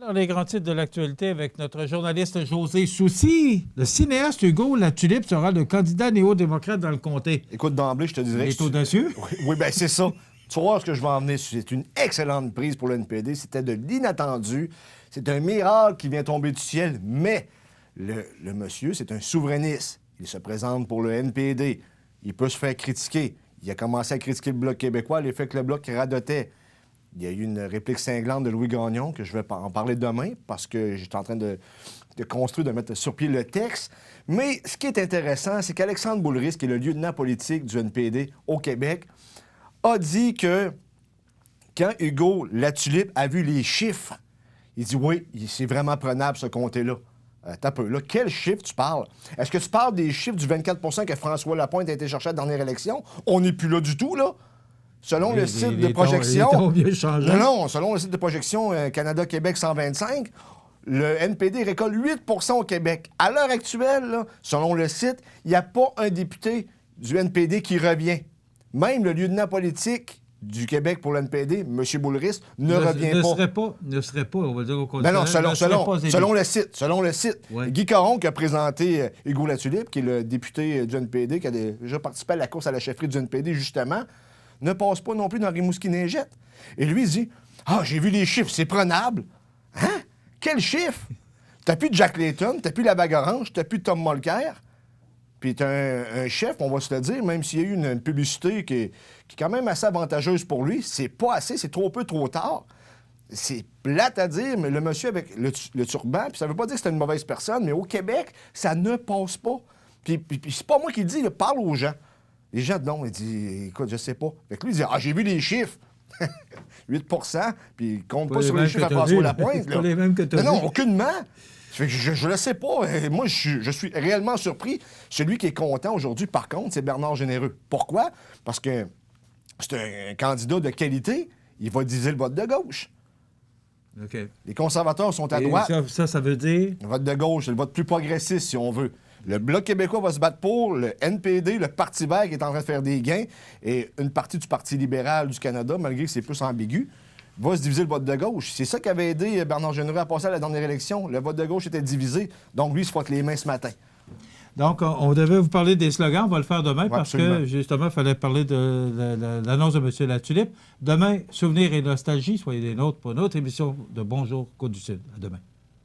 Alors, les grands titres de l'actualité avec notre journaliste José Soucy. Le cinéaste Hugo Latulippe sera le candidat néo-démocrate dans le comté. Écoute, d'emblée, je te dirais... Il est audacieux? Oui, bien, c'est ça. Tu vas voir ce que je vais en venir. C'est une excellente prise pour le NPD. C'était de l'inattendu. C'est un miracle qui vient tomber du ciel. Mais le monsieur, c'est un souverainiste. Il se présente pour le NPD. Il peut se faire critiquer. Il a commencé à critiquer le Bloc québécois, l'effet que le Bloc radotait. Il y a eu une réplique cinglante de Louis Gagnon, que je vais en parler demain, parce que j'étais en train de construire, de mettre sur pied le texte. Mais ce qui est intéressant, c'est qu'Alexandre Boulris, qui est le lieutenant politique du NPD au Québec, a dit que quand Hugo Latulippe a vu les chiffres, il dit oui, c'est vraiment prenable ce comté-là. T'as peu. Là, quel chiffre tu parles? Est-ce que tu parles des chiffres du 24 que François Lapointe a été chercher à la dernière élection? On n'est plus là du tout, là. Selon le site de projection... Non, selon le site de projection Canada-Québec 125, le NPD récolte 8 au Québec. À l'heure actuelle, là, selon le site, il n'y a pas un député du NPD qui revient. Même le lieutenant politique du Québec pour le NPD, M. Boulris, ne revient pas. Ne serait pas, on va dire au contraire. Non, selon le site. Selon le site. Ouais. Guy Caron, qui a présenté Hugo Latulippe, qui est le député du NPD, qui a déjà participé à la course à la chefferie du NPD, justement, ne passe pas non plus dans Rimouski-Neigette. Et lui, il dit « Ah, j'ai vu les chiffres, c'est prenable. » Hein? Quel chiffre? T'as plus de Jack Layton, t'as plus la bague orange, t'as plus de Tom Mulcair. Puis t'as un chef, on va se le dire, même s'il y a eu une publicité qui est quand même assez avantageuse pour lui, c'est pas assez, c'est trop peu, trop tard. C'est plate à dire, mais le monsieur avec le turban, puis ça veut pas dire que c'est une mauvaise personne, mais au Québec, ça ne passe pas. Puis c'est pas moi qui le dis, il parle aux gens. Les gens, non, il dit, écoute, je sais pas. Fait que lui, il dit, ah, j'ai vu les chiffres. 8 puis il compte pas sur les chiffres à François Lapointe. C'est pas les mêmes que tu as Non, aucunement. Fait que je le sais pas. Moi, je suis réellement surpris. Celui qui est content aujourd'hui, par contre, c'est Bernard Généreux. Pourquoi? Parce que c'est un candidat de qualité. Il va diviser le vote de gauche. OK. Les conservateurs sont à droite. Ça veut dire? Le vote de gauche, c'est le vote plus progressiste, si on veut. Le Bloc québécois va se battre pour, le NPD, le Parti vert qui est en train de faire des gains, et une partie du Parti libéral du Canada, malgré que c'est plus ambigu, va se diviser le vote de gauche. C'est ça qui avait aidé Bernard Généreux à passer à la dernière élection. Le vote de gauche était divisé, donc lui, il se frotte les mains ce matin. Donc, on devait vous parler des slogans. On va le faire demain Oui, parce absolument. que, justement, il fallait parler de l'annonce de M. Latulippe. Demain, souvenirs et nostalgie. Soyez des nôtres pour une autre émission de Bonjour Côte-du-Sud. À demain.